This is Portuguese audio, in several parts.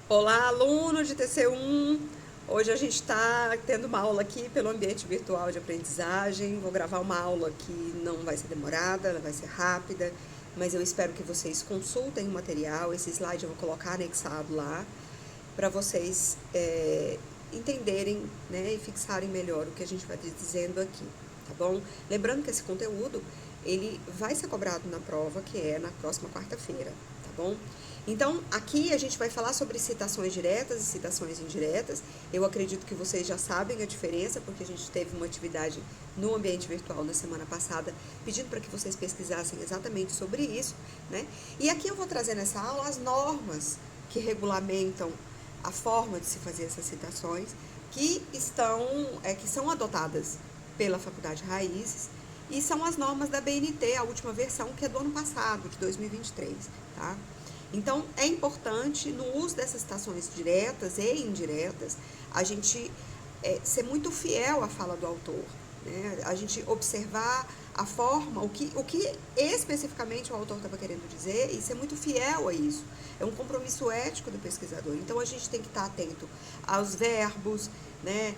Olá, aluno de TC1. Hoje a gente está tendo uma aula aqui pelo ambiente virtual de aprendizagem. Vou gravar uma aula que não vai ser demorada, ela vai ser rápida, mas eu espero que vocês consultem o material. Esse slide eu vou colocar anexado lá para vocês entenderem, né, e fixarem melhor o que a gente vai dizendo aqui, tá bom? Lembrando que esse conteúdo ele vai ser cobrado na prova, que é na próxima quarta-feira, tá bom? Então, aqui a gente vai falar sobre citações diretas e citações indiretas. Eu acredito que vocês já sabem a diferença, porque a gente teve uma atividade no ambiente virtual na semana passada, pedindo para que vocês pesquisassem exatamente sobre isso, né? E aqui eu vou trazer nessa aula as normas que regulamentam a forma de se fazer essas citações, que são adotadas pela Faculdade Raízes, e são as normas da BNT, a última versão, que é do ano passado, de 2023, tá? Então, é importante, no uso dessas citações diretas e indiretas, a gente ser muito fiel à fala do autor, né? A gente observar a forma, o que especificamente o autor estava querendo dizer e ser muito fiel a isso. É um compromisso ético do pesquisador. Então, a gente tem que estar atento aos verbos, né?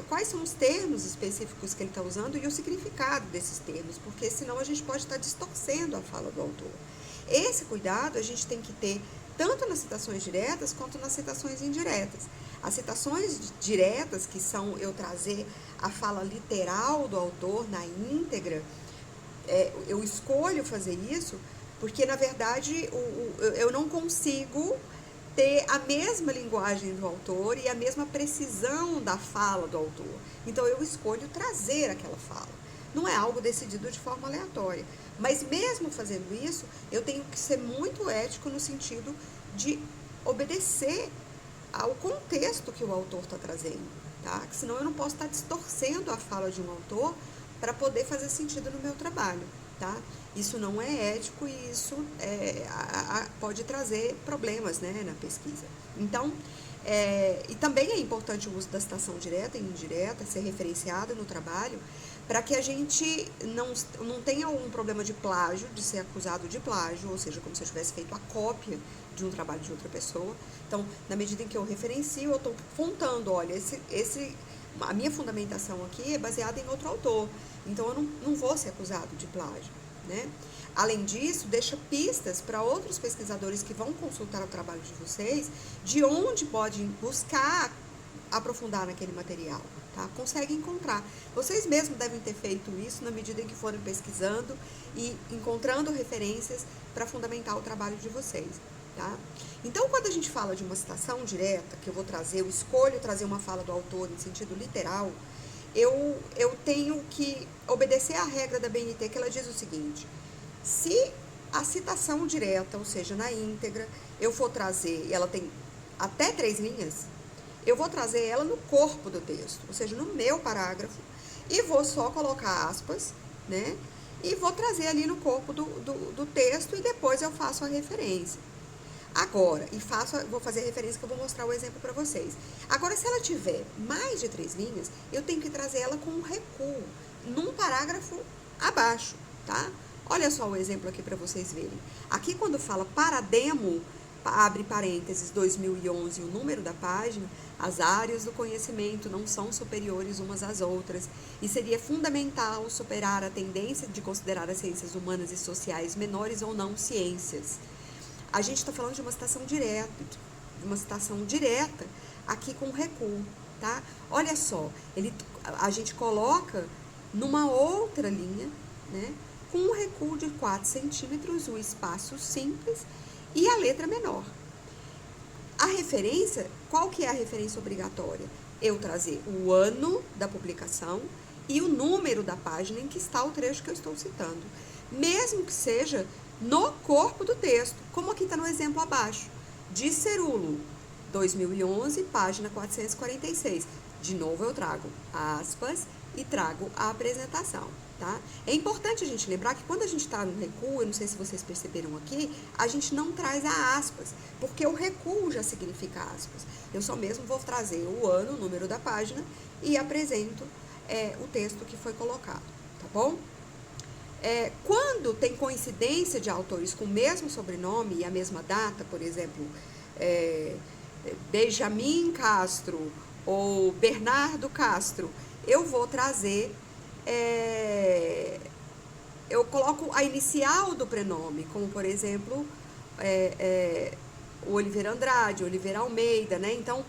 Quais são os termos específicos que ele está usando e o significado desses termos, porque senão a gente pode estar distorcendo a fala do autor. Esse cuidado a gente tem que ter tanto nas citações diretas quanto nas citações indiretas. As citações diretas, que são eu trazer a fala literal do autor na íntegra, eu escolho fazer isso porque, na verdade, eu não consigo ter a mesma linguagem do autor e a mesma precisão da fala do autor. Então, eu escolho trazer aquela fala. Não é algo decidido de forma aleatória. Mas mesmo fazendo isso, eu tenho que ser muito ético no sentido de obedecer ao contexto que o autor está trazendo, tá? Que senão eu não posso estar distorcendo a fala de um autor para poder fazer sentido no meu trabalho, tá? Isso não é ético e isso pode trazer problemas, né, na pesquisa. Então, e também é importante o uso da citação direta e indireta, ser referenciado no trabalho, para que a gente não tenha um problema de plágio, de ser acusado de plágio, ou seja, como se eu tivesse feito a cópia de um trabalho de outra pessoa. Então, na medida em que eu referencio, eu estou apontando, olha, a minha fundamentação aqui é baseada em outro autor, então eu não vou ser acusado de plágio, né? Além disso, deixa pistas para outros pesquisadores que vão consultar o trabalho de vocês, de onde podem buscar aprofundar naquele material, tá? Consegue encontrar. Vocês mesmos devem ter feito isso na medida em que forem pesquisando e encontrando referências para fundamentar o trabalho de vocês, tá? Então, quando a gente fala de uma citação direta, que eu escolho trazer uma fala do autor em sentido literal, eu tenho que obedecer à regra da BNT, que ela diz o seguinte: se a citação direta, ou seja, na íntegra, eu for trazer, e ela tem até 3 linhas, eu vou trazer ela no corpo do texto, ou seja, no meu parágrafo, e vou só colocar aspas, né? E vou trazer ali no corpo do texto e depois eu faço a referência. Agora, vou fazer a referência que eu vou mostrar o exemplo para vocês. Agora, se ela tiver mais de 3 linhas, eu tenho que trazer ela com um recuo, num parágrafo abaixo, tá? Olha só o exemplo aqui para vocês verem. Aqui, quando fala para demo, abre parênteses, 2011, o número da página, as áreas do conhecimento não são superiores umas às outras, e seria fundamental superar a tendência de considerar as ciências humanas e sociais menores ou não ciências. A gente está falando de uma citação direta, aqui com recuo, tá? Olha só, a gente coloca numa outra linha, né, com um recuo de 4 centímetros, o espaço simples e a letra menor. A referência, qual que é a referência obrigatória? Eu trazer o ano da publicação e o número da página em que está o trecho que eu estou citando, mesmo que seja no corpo do texto, como aqui está no exemplo abaixo, de Cerulo, 2011, página 446. De novo eu trago aspas e trago a apresentação, tá? É importante a gente lembrar que quando a gente está no recuo, eu não sei se vocês perceberam aqui, a gente não traz a aspas, porque o recuo já significa aspas. Eu só mesmo vou trazer o ano, o número da página e apresento o texto que foi colocado, tá bom? Quando tem coincidência de autores com o mesmo sobrenome e a mesma data, por exemplo, Benjamin Castro ou Bernardo Castro, eu vou trazer, eu coloco a inicial do prenome, como por exemplo, o Oliveira Andrade, Oliveira Almeida, né? Então,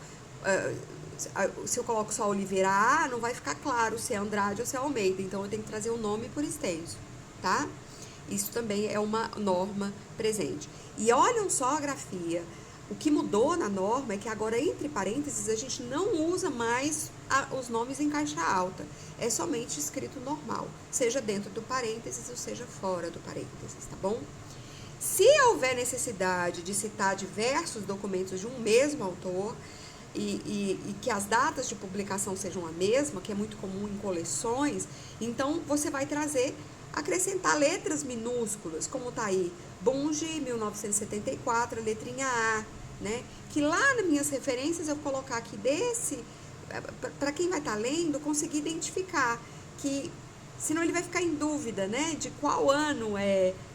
se eu coloco só Oliveira A, não vai ficar claro se é Andrade ou se é Almeida, então eu tenho que trazer o nome por extenso, tá? Isso também é uma norma presente. E olham só a grafia. O que mudou na norma é que agora, entre parênteses, a gente não usa mais os nomes em caixa alta. É somente escrito normal, seja dentro do parênteses ou seja fora do parênteses, tá bom? Se houver necessidade de citar diversos documentos de um mesmo autor e que as datas de publicação sejam a mesma, que é muito comum em coleções, então você vai acrescentar letras minúsculas, como tá aí, Bunge, 1974, letrinha A, né? Que lá nas minhas referências eu colocar aqui para quem vai estar lendo, conseguir identificar, que senão ele vai ficar em dúvida, né? De qual ano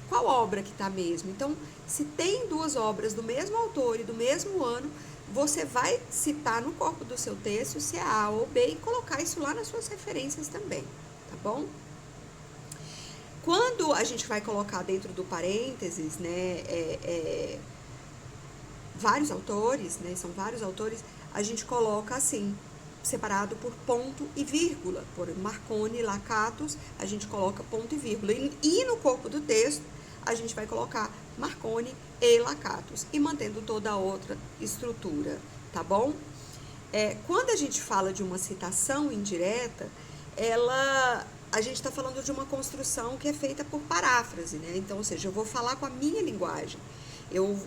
qual obra que tá mesmo. Então, se tem duas obras do mesmo autor e do mesmo ano, você vai citar no corpo do seu texto se é A ou B e colocar isso lá nas suas referências também, tá bom? Quando a gente vai colocar dentro do parênteses, né, vários autores, né, são vários autores, a gente coloca assim, separado por ponto e vírgula. Por Marconi, Lakatos, a gente coloca ponto e vírgula. E no corpo do texto, a gente vai colocar Marconi e Lakatos, e mantendo toda a outra estrutura, tá bom? Quando a gente fala de uma citação indireta, a gente está falando de uma construção que é feita por paráfrase, né? Então, ou seja, eu vou falar com a minha linguagem. Eu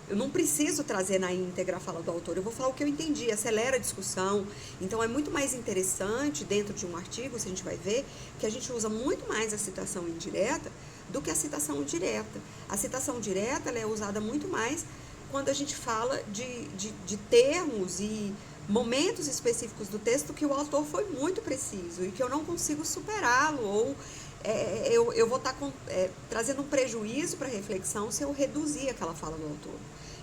não preciso trazer na íntegra a fala do autor, eu vou falar o que eu entendi, acelera a discussão. Então, é muito mais interessante, dentro de um artigo, se a gente vai ver, que a gente usa muito mais a citação indireta do que a citação direta. A citação direta ela é usada muito mais quando a gente fala de termos e momentos específicos do texto que o autor foi muito preciso e que eu não consigo superá-lo, ou eu vou estar trazendo um prejuízo para a reflexão se eu reduzir aquela fala do autor.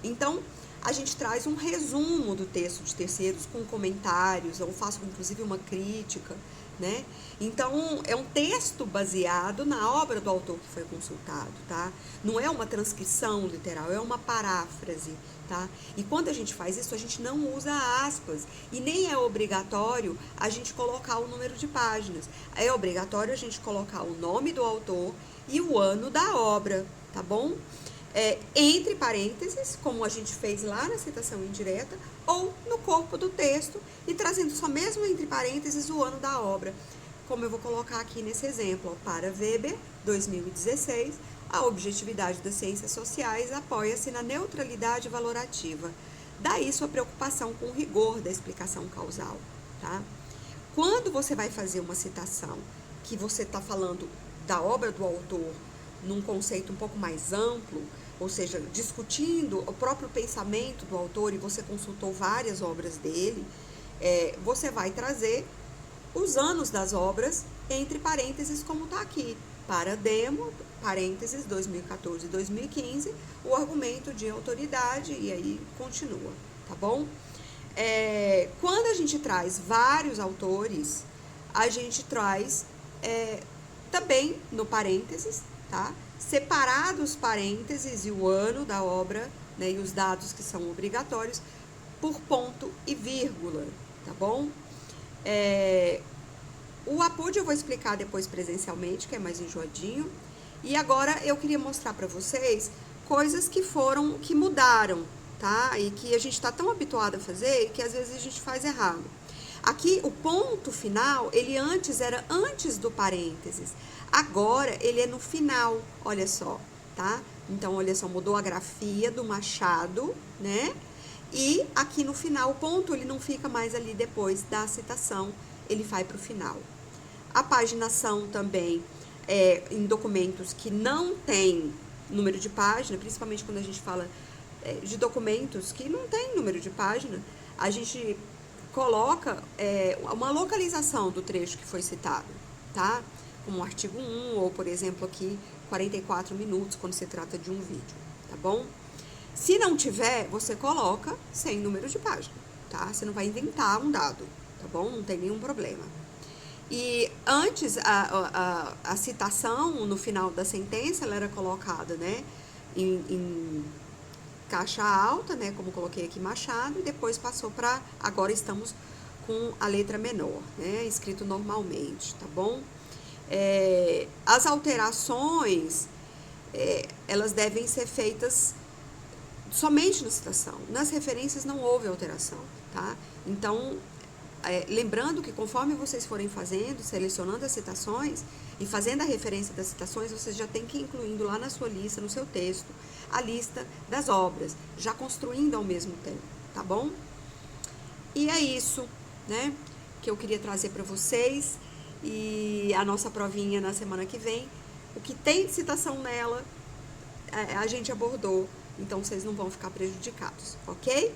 Então, a gente traz um resumo do texto de terceiros com comentários, eu faço inclusive uma crítica, né? Então, é um texto baseado na obra do autor que foi consultado, tá? Não é uma transcrição literal, é uma paráfrase, tá? E quando a gente faz isso, a gente não usa aspas, e nem é obrigatório a gente colocar o número de páginas. É obrigatório a gente colocar o nome do autor e o ano da obra, tá bom? Entre parênteses, como a gente fez lá na citação indireta, ou no corpo do texto, e trazendo só mesmo entre parênteses o ano da obra, como eu vou colocar aqui nesse exemplo. Para Weber, 2016, a objetividade das ciências sociais apoia-se na neutralidade valorativa, daí sua preocupação com o rigor da explicação causal, tá? Quando você vai fazer uma citação que você está falando da obra do autor num conceito um pouco mais amplo, ou seja, discutindo o próprio pensamento do autor, e você consultou várias obras dele, você vai trazer os anos das obras entre parênteses, como está aqui. Para Demo, parênteses, 2014 e 2015, o argumento de autoridade, e aí continua, tá bom? Quando a gente traz vários autores, a gente traz também no parênteses, tá? Separado os parênteses e o ano da obra, né, e os dados que são obrigatórios, por ponto e vírgula, tá bom? O APUD eu vou explicar depois presencialmente, que é mais enjoadinho. E agora eu queria mostrar para vocês coisas que mudaram, tá? E que a gente está tão habituado a fazer que às vezes a gente faz errado. Aqui o ponto final, ele antes era antes do parênteses. Agora ele é no final, olha só, tá? Então, olha só, mudou a grafia do Machado, né? E aqui no final, o ponto, ele não fica mais ali depois da citação, ele vai para o final. A paginação também, em documentos que não tem número de página, principalmente quando a gente fala de documentos que não tem número de página, a gente coloca uma localização do trecho que foi citado, tá? Como o artigo 1, ou, por exemplo, aqui, 44 minutos, quando se trata de um vídeo, tá bom? Se não tiver, você coloca sem número de página, tá? Você não vai inventar um dado, tá bom? Não tem nenhum problema. E antes, a citação no final da sentença, ela era colocada, né, em caixa alta, né, como coloquei aqui Machado, e depois passou para, agora estamos com a letra menor, né, escrito normalmente, tá bom? As alterações, elas devem ser feitas somente na citação. Nas referências não houve alteração, tá? Então, lembrando que conforme vocês forem fazendo, selecionando as citações e fazendo a referência das citações, vocês já tem que ir incluindo lá na sua lista, no seu texto, a lista das obras, já construindo ao mesmo tempo, tá bom? E é isso, né, que eu queria trazer para vocês. E a nossa provinha na semana que vem, o que tem de citação nela, a gente abordou, então vocês não vão ficar prejudicados, ok?